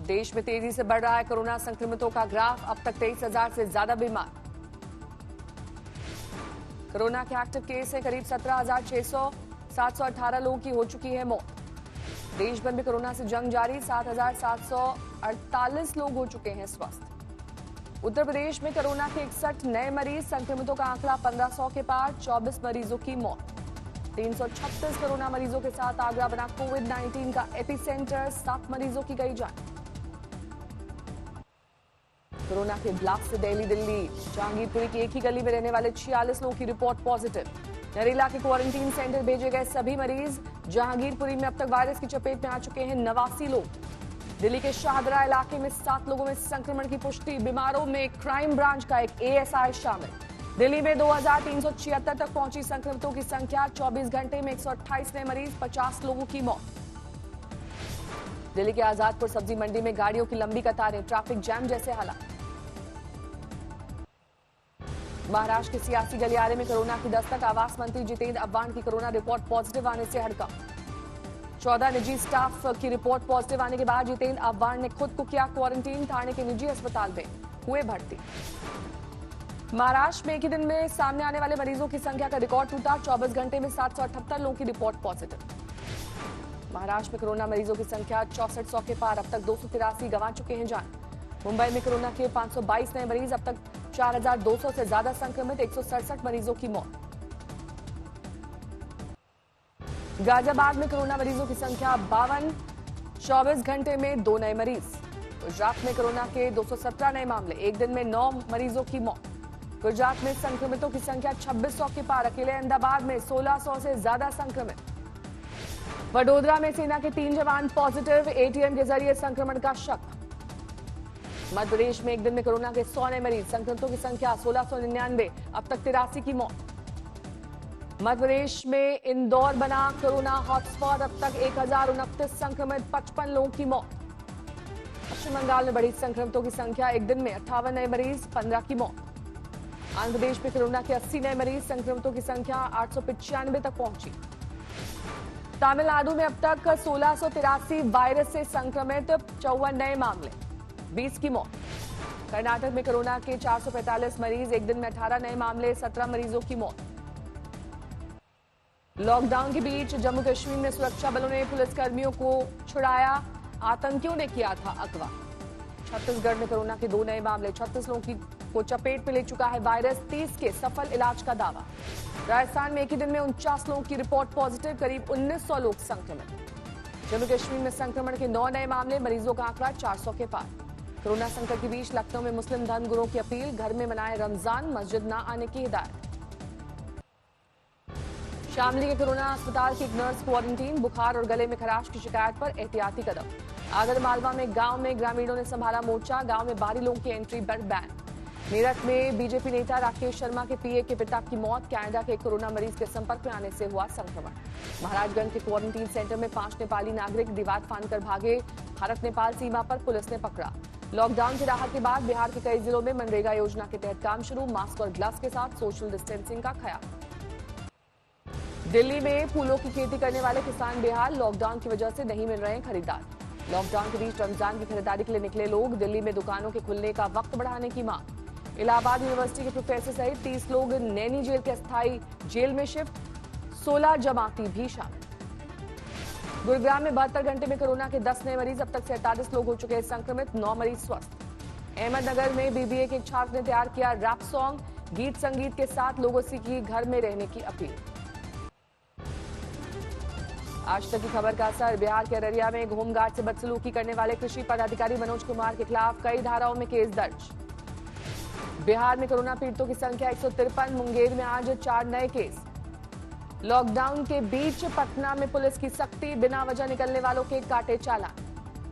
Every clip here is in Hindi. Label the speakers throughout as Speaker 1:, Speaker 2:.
Speaker 1: देश में तेजी से बढ़ रहा है कोरोना संक्रमितों का ग्राफ। अब तक 23,000 से ज्यादा बीमार। कोरोना के एक्टिव केस है करीब 17,600। 718 लोगों की हो चुकी है मौत। देश भर में कोरोना से जंग जारी। 7,748 लोग हो चुके हैं स्वस्थ। उत्तर प्रदेश में कोरोना के 61 नए मरीज। संक्रमितों का आंकड़ा 1500 के पार। 24 मरीजों की मौत। 336 कोरोना मरीजों के साथ आगरा बना कोविड-19 का एपिसेंटर। 7 मरीजों की गई जान। कोरोना के ब्लास्ट से दिल्ली जहांगीरपुरी की एक ही गली में रहने वाले 46 लोगों की रिपोर्ट पॉजिटिव। नरेला के क्वारंटीन सेंटर भेजे गए सभी मरीज। जहांगीरपुरी में अब तक वायरस की चपेट में आ चुके हैं 89 लोग। दिल्ली के शाहदरा इलाके में 7 लोगों में संक्रमण की पुष्टि। बीमारों में क्राइम ब्रांच का एक एएसआई शामिल। दिल्ली में 2,376 तक पहुंची संक्रमितों की संख्या। 24 घंटे में 128 नए मरीज। 50 लोगों की मौत। दिल्ली के आजादपुर सब्जी मंडी में गाड़ियों की लंबी कतारें। ट्रैफिक जैम जैसे हालात। महाराष्ट्र के सियासी गलियारे में कोरोना की दस्तक। आवास मंत्री जितेंद्र अवान की कोरोना रिपोर्ट पॉजिटिव आने से हड़कंप। 14 निजी स्टाफ की रिपोर्ट पॉजिटिव आने के बाद जितेंद्र अवान ने खुद को किया क्वारंटीन। ठाणे के निजी अस्पताल में हुए भर्ती। महाराष्ट्र में एक ही दिन में सामने आने वाले मरीजों की संख्या का रिकॉर्ड टूटा। 24 घंटे में 778 लोगों की रिपोर्ट पॉजिटिव। महाराष्ट्र में कोरोना मरीजों की संख्या 6400 के पार। अब तक 283 गंवा चुके हैं जान। मुंबई में कोरोना के 522 नए मरीज। अब तक 4,200 से ज्यादा संक्रमित। 167 मरीजों की मौत। गाजियाबाद में कोरोना मरीजों की संख्या 52। 24 घंटे में 2 नए मरीज। गुजरात में कोरोना के 217 नए मामले। एक दिन में 9 मरीजों की मौत। गुजरात में संक्रमितों की संख्या 2600 के पार। अकेले अहमदाबाद में 1600 से ज्यादा संक्रमित। वडोदरा में सेना के 3 जवान पॉजिटिव। एटीएम के जरिए संक्रमण का शक। मध्य प्रदेश में एक दिन में कोरोना के 100 नए मरीज। संक्रमितों की संख्या 1699। अब तक 83 की मौत। मध्य प्रदेश में इंदौर बना कोरोना हॉटस्पॉट। अब तक 1029 संक्रमित। 55 लोगों की मौत। पश्चिम बंगाल में बढ़ी संक्रमितों की संख्या। एक दिन में 58 नए मरीज। 15 की मौत। आंध्र प्रदेश में कोरोना के 80 नए मरीज। संक्रमितों की संख्या 895 तक पहुंची। तमिलनाडु में अब तक 1683 वायरस से संक्रमित। 54 नए मामले। 20 की मौत। कर्नाटक में कोरोना के 445 मरीज। एक दिन में 18 नए मामले। 17 मरीजों की मौत। लॉकडाउन के बीच जम्मू कश्मीर में सुरक्षा बलों ने पुलिसकर्मियों को छुड़ाया। आतंकियों ने किया था अगवा। छत्तीसगढ़ में कोरोना के 2 नए मामले। 36 लोगों को चपेट में ले चुका है वायरस। 30 के सफल इलाज का दावा। राजस्थान में एक ही दिन में 49 लोगों की रिपोर्ट पॉजिटिव। करीब 1900 लोग संक्रमित। जम्मू कश्मीर में संक्रमण के 9 नए मामले। मरीजों का आंकड़ा 400 के पार। कोरोना संकट के बीच लखनऊ में मुस्लिम धर्मगुरुओं की अपील। घर में मनाएं रमजान। मस्जिद न आने की हिदायत। शामली के कोरोना अस्पताल की एक नर्स क्वारंटीन। बुखार और गले में खराश की शिकायत पर एहतियाती कदम। आगर मालवा में गांव में ग्रामीणों ने संभाला मोर्चा। गांव में बाहरी लोगों की एंट्री पर बैन। मेरठ में बीजेपी नेता राकेश शर्मा के पीए के पिता की मौत। कनाडा के कोरोना मरीज के संपर्क में आने से हुआ संक्रमण। महाराजगंज के क्वारंटीन सेंटर में 5 नेपाली नागरिक दीवार फांदकर भागे। भारत नेपाल सीमा पर पुलिस ने पकड़ा। लॉकडाउन की राहत के बाद बिहार के कई जिलों में मनरेगा योजना के तहत काम शुरू। मास्क और ग्लव्स के साथ सोशल डिस्टेंसिंग का ख्याल। दिल्ली में फूलों की खेती करने वाले किसान बेहाल। लॉकडाउन की वजह से नहीं मिल रहे हैं खरीदार। लॉकडाउन के बीच रमजान की खरीदारी के लिए निकले लोग। दिल्ली में दुकानों के खुलने का वक्त बढ़ाने की मांग। इलाहाबाद यूनिवर्सिटी के प्रोफेसर सहित 30 लोग नैनी जेल के अस्थायी जेल में शिफ्ट। 16 जमाती भी शामिल। गुरुग्राम में 72 घंटे में कोरोना के 10 नए मरीज। अब तक 47 लोग हो चुके हैं संक्रमित। 9 मरीज स्वस्थ। अहमदनगर में बीबीए के एक छात्र ने तैयार किया रैप सॉन्ग। गीत संगीत के साथ लोगों से की घर में रहने की अपील। आज तक की खबर का असर। बिहार के अररिया में एक होमगार्ड से बदसलूकी करने वाले कृषि पदाधिकारी मनोज कुमार के खिलाफ कई धाराओं में केस दर्ज। बिहार में कोरोना पीड़ितों की संख्या 153। मुंगेर में आज 4 नए केस। लॉकडाउन के बीच पटना में पुलिस की सख्ती। बिना वजह निकलने वालों के काटे चालान।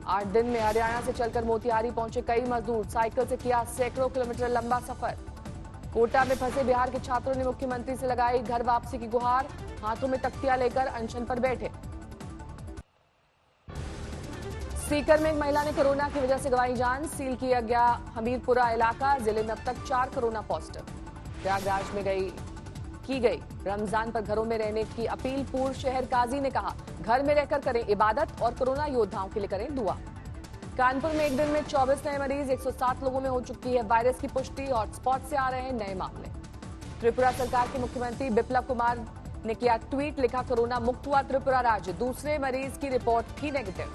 Speaker 1: 8 दिन में हरियाणा से चलकर मोतिहारी पहुंचे कई मजदूर। साइकिल से किया सैकड़ों किलोमीटर लंबा सफर। कोटा में फंसे बिहार के छात्रों ने मुख्यमंत्री से लगाई घर वापसी की गुहार। हाथों में तख्तियां लेकर अनशन पर बैठे। सीकर में एक महिला ने कोरोना की वजह से गंवाई जान। सील किया गया हमीरपुरा इलाका। जिले में अब तक 4 कोरोना पॉजिटिव। प्रयागराज में की गई रमजान पर घरों में रहने की अपील। पूर्व शहर काजी ने कहा घर में रहकर करें इबादत और कोरोना योद्धाओं के लिए करें दुआ। कानपुर में एक दिन में 24 नए मरीज, 107 लोगों में हो चुकी है वायरस की पुष्टि। हॉटस्पॉट से आ रहे हैं नए मामले। त्रिपुरा सरकार के मुख्यमंत्री बिप्लब कुमार ने किया ट्वीट, लिखा कोरोना मुक्त हुआ त्रिपुरा राज्य, दूसरे मरीज की रिपोर्ट थी नेगेटिव।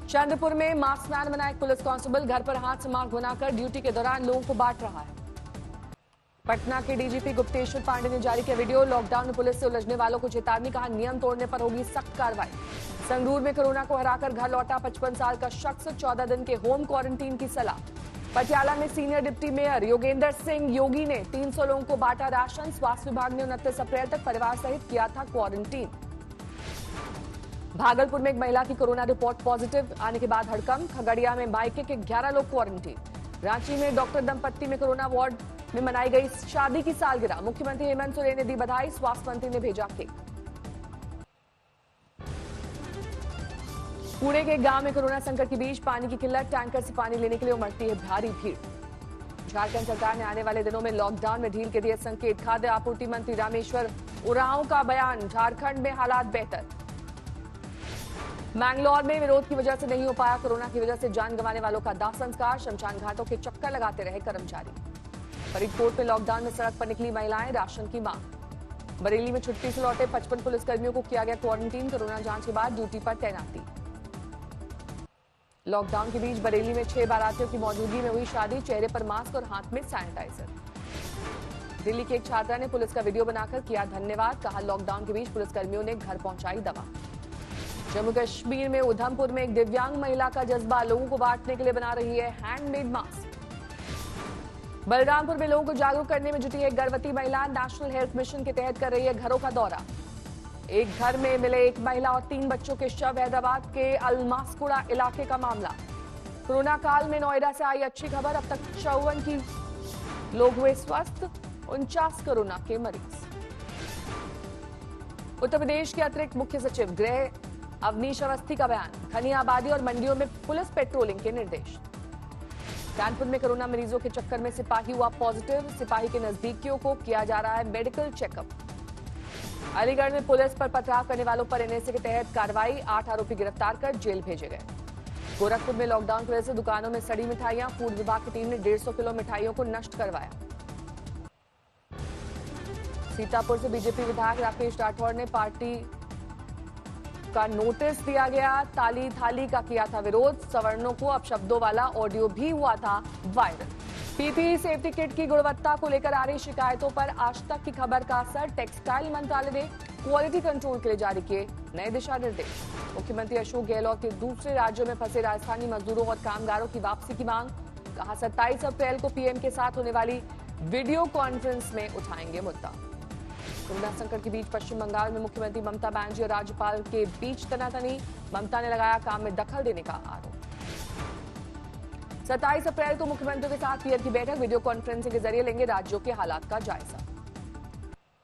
Speaker 1: चंद्रपुर में मास्क मैन बना एक पुलिस कांस्टेबल, घर पर हाथ से मास्क बनाकर ड्यूटी के दौरान लोगों को बांट रहा है। पटना के डीजीपी गुप्तेश्वर पांडे ने जारी किया वीडियो, लॉकडाउन में पुलिस से उलझने वालों को चेतावनी, कहा नियम तोड़ने पर होगी सख्त कार्रवाई। संगरूर में कोरोना को हराकर घर लौटा 55 साल का शख्स, 14 दिन के होम क्वारंटीन की सलाह। पटियाला में senior deputy mayor Yogendra Singh Yogi ने 300 लोगों को बांटा राशन। स्वास्थ्य विभाग ने 29 अप्रैल तक परिवार सहित किया था क्वारंटीन। भागलपुर में एक महिला की कोरोना रिपोर्ट पॉजिटिव आने के बाद हड़कंप। खगड़िया में मायके के 11 लोग क्वारंटीन। रांची में डॉक्टर दंपत्ति में कोरोना वार्ड में मनाई गई शादी की सालगिरह। मुख्यमंत्री हेमंत सोरेन ने दी बधाई, स्वास्थ्य मंत्री ने भेजा केक। पुणे के गांव में कोरोना संकट के बीच पानी की किल्लत, टैंकर से पानी लेने के लिए उमड़ती है भारी भीड़। झारखंड सरकार ने आने वाले दिनों में लॉकडाउन में ढील के दिए संकेत। खाद्य आपूर्ति मंत्री रामेश्वर उरांव का बयान, झारखंड में हालात बेहतर। मैंगलोर में विरोध की वजह से नहीं हो पाया कोरोना की वजह से जान गंवाने वालों का दाह संस्कार। शमशान घाटों के चक्कर लगाते रहे कर्मचारी। फरीदकोट में लॉकडाउन में सड़क पर निकली महिलाएं, राशन की मांग। बरेली में छुट्टी से लौटे 55 पुलिसकर्मियों को किया गया क्वारंटीन, कोरोना जांच के बाद ड्यूटी पर तैनाती। लॉकडाउन के बीच बरेली में 6 बारातियों की मौजूदगी में हुई शादी, चेहरे पर मास्क और हाथ में सैनिटाइजर। दिल्ली की एक छात्रा ने पुलिस का वीडियो बनाकर किया धन्यवाद, कहा लॉकडाउन के बीच पुलिसकर्मियों ने घर पहुंचाई दवा। जम्मू कश्मीर में उधमपुर में एक दिव्यांग महिला का जज्बा, लोगों को बांटने के लिए बना रही है हैंडमेड मास्क। बलरामपुर में लोगों को जागरूक करने में जुटी है गर्भवती महिला, नेशनल हेल्थ मिशन के तहत कर रही है घरों का दौरा। एक घर में मिले एक महिला और 3 बच्चों के शव, हैदराबाद के अलमासकुड़ा इलाके का मामला। कोरोना काल में नोएडा से आई अच्छी खबर, अब तक 54 की लोग हुए स्वस्थ, 49 कोरोना के मरीज। उत्तर प्रदेश के अतिरिक्त मुख्य सचिव गृह अवनीश अवस्थी का बयान, घनी आबादी और मंडियों में पुलिस पेट्रोलिंग के निर्देश। कानपुर में कोरोना मरीजों के चक्कर में सिपाही हुआ पॉजिटिव, सिपाही के नजदीकियों को किया जा रहा है मेडिकल चेकअप। अलीगढ़ में पुलिस पर पथराव करने वालों पर एनएसए के तहत कार्रवाई, 8 आरोपी गिरफ्तार कर जेल भेजे गए। गोरखपुर में लॉकडाउन की वजह से दुकानों में सड़ी मिठाइयां, फूड विभाग की टीम ने 150 किलो मिठाइयों को नष्ट करवाया। सीतापुर से बीजेपी विधायक राकेश राठौर ने पार्टी का नोटिस दिया गया, ताली थाली का किया था विरोध, सवर्णों को अपशब्दों वाला ऑडियो भी हुआ था वायरल। पीपीई सेफ्टी किट की गुणवत्ता को लेकर आ रही शिकायतों पर आज तक की खबर का असर, टेक्सटाइल मंत्रालय ने क्वालिटी कंट्रोल के लिए जारी किए नए दिशा निर्देश। मुख्यमंत्री अशोक गहलोत के दूसरे राज्यों में फंसे राजस्थानी मजदूरों और कामगारों की वापसी की मांग, कहा 27 अप्रैल को पीएम के साथ होने वाली वीडियो कॉन्फ्रेंस में उठाएंगे मुद्दा। कोरोना संकट के बीच पश्चिम बंगाल में मुख्यमंत्री ममता बनर्जी और राज्यपाल के बीच तनातनी, ममता ने लगाया काम में दखल देने का आरोप। 27 अप्रैल को मुख्यमंत्री के साथ पीएम की बैठक, वीडियो कॉन्फ्रेंसिंग के जरिए लेंगे राज्यों के हालात का जायजा।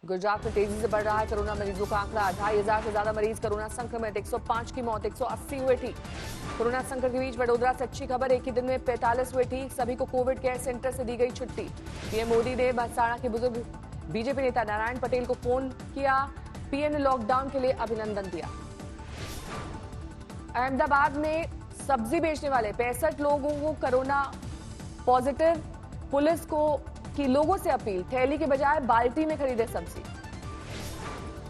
Speaker 1: गुजरात में तेजी से बढ़ रहा है कोरोना मरीजों का आंकड़ा, 2,500 से ज्यादा मरीज कोरोना संक्रमित, 105 की मौत, 180 हुए ठीक। कोरोना संकट के बीच वडोदरा से अच्छी खबर, एक ही दिन में 45 हुए ठीक, सभी को कोविड केयर सेंटर से दी गई छुट्टी। पीएम मोदी ने बहसाणा के बुजुर्ग बीजेपी नेता नारायण पटेल को फोन किया, पीएम ने लॉकडाउन के लिए अभिनंदन दिया। अहमदाबाद में सब्जी बेचने वाले 65 लोगों को कोरोना पॉजिटिव, पुलिस को की लोगों से अपील, थैली के बजाय बाल्टी में खरीदे सब्जी।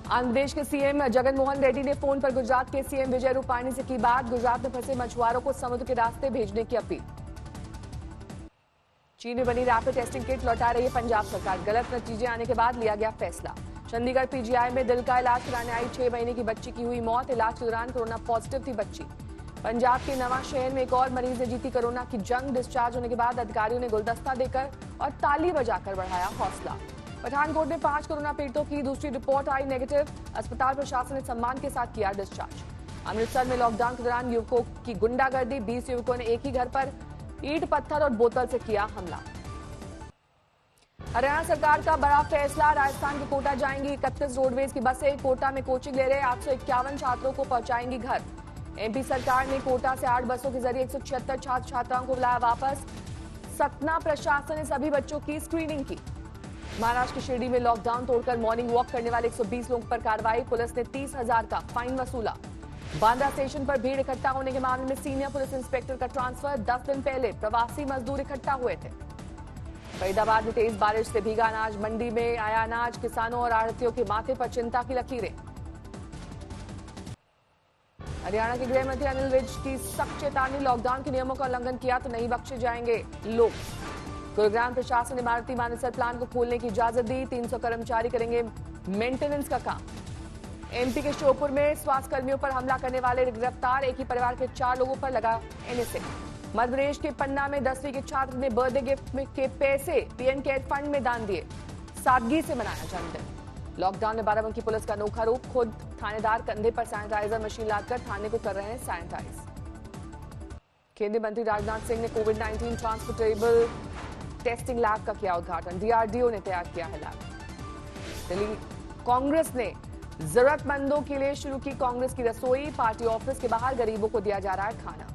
Speaker 1: आंध्र प्रदेश के सीएम जगन मोहन रेड्डी ने फोन पर गुजरात के सीएम विजय रूपाणी से की बात, गुजरात में फंसे मछुआरों को समुद्र के रास्ते भेजने की अपील। चीन में बनी रैपिड टेस्टिंग किट लौटा रही है पंजाब सरकार, गलत नतीजे आने के बाद लिया गया फैसला। चंडीगढ़ पीजीआई में दिल का इलाज कराने आई 6 महीने की बच्ची की हुई मौत, इलाज के दौरान कोरोना पॉजिटिव थी बच्ची। पंजाब के नवा शहर में एक और मरीज ने जीती कोरोना की जंग, डिस्चार्ज होने के बाद अधिकारियों ने गुलदस्ता देकर और ताली बजाकर बढ़ाया हौसला। पठानकोट में 5 कोरोना पीड़ितों की दूसरी रिपोर्ट आई नेगेटिव, अस्पताल प्रशासन ने सम्मान के साथ किया डिस्चार्ज। अमृतसर में लॉकडाउन के दौरान युवकों की गुंडागर्दी, 20 युवकों ने एक ही घर पर ईंट पत्थर और बोतल से किया हमला। हरियाणा सरकार का बड़ा फैसला, राजस्थान के कोटा जाएंगी 31 रोडवेज की बसें, कोटा में कोचिंग ले रहे 851 छात्रों को पहुंचाएंगी घर। एमपी सरकार ने कोटा से 8 बसों के जरिए 176 छात्र छात्राओं को बुलाया वापस। सतना प्रशासन ने सभी बच्चों की स्क्रीनिंग की। महाराष्ट्र की शिरडी में लॉकडाउन तोड़कर मॉर्निंग वॉक करने वाले 120 लोगों पर कार्रवाई, पुलिस ने 30,000 का फाइन वसूला। बांद्रा स्टेशन पर भीड़ इकट्ठा होने के मामले में सीनियर पुलिस इंस्पेक्टर का ट्रांसफर। 10 दिन पहले प्रवासी मजदूर इकट्ठा हुए थे। फरीदाबाद में तेज बारिश से भीगा अनाज। मंडी में आया अनाज। किसानों और आढ़तियों के माथे पर चिंता की लकीरें। हरियाणा के गृह मंत्री अनिल विज की सख्त चेतावनी। लॉकडाउन के नियमों का उल्लंघन किया तो नहीं बख्शे जाएंगे लोग। गुरुग्राम प्रशासन ने इमारती मानेसर प्लांट को खोलने की इजाजत दी। 300 कर्मचारी करेंगे मेंटेनेंस का काम। एमपी के श्योपुर में स्वास्थ्य कर्मियों पर हमला करने वाले गिरफ्तार। एक ही परिवार के 4 लोगों पर लगा एनएसए। मध्य प्रदेश के पन्ना में 10वीं के छात्र ने बर्थडे गिफ्ट के पैसे पीएम केयर फंड में दान दिए। सादगी से मनाया जन्मदिन। लॉकडाउन में बाराबंकी पुलिस का अनोखा रूप। खुद थानेदार कंधे पर सैनिटाइजर मशीन लाकर थाने को कर रहे हैं सैनिटाइज। केंद्रीय मंत्री राजनाथ सिंह ने कोविड-19 ट्रांसपोर्टेबल टेस्टिंग लैब का किया उद्घाटन। डीआरडीओ ने तैयार किया है लैब। दिल्ली कांग्रेस ने जरूरतमंदों के लिए शुरू की कांग्रेस की रसोई। पार्टी ऑफिस के बाहर गरीबों को दिया जा रहा है खाना।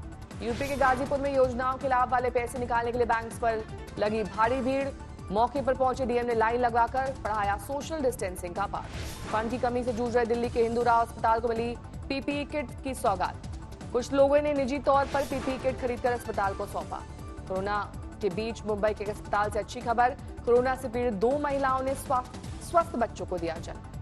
Speaker 1: यूपी के गाजीपुर में योजनाओं के लाभ वाले पैसे निकालने के लिए बैंक्स पर लगी भारी भीड़। मौके पर पहुंचे डीएम ने लाइन लगाकर पढ़ाया सोशल डिस्टेंसिंग का पाठ। फंड की कमी से जूझ रहे दिल्ली के हिंदू राव अस्पताल को मिली पीपीई किट की सौगात। कुछ लोगों ने निजी तौर पर पीपीई किट खरीदकर अस्पताल को सौंपा। कोरोना के बीच मुंबई के अस्पताल से अच्छी खबर। कोरोना से पीड़ित 2 महिलाओं ने स्वस्थ बच्चों को दिया जन्म।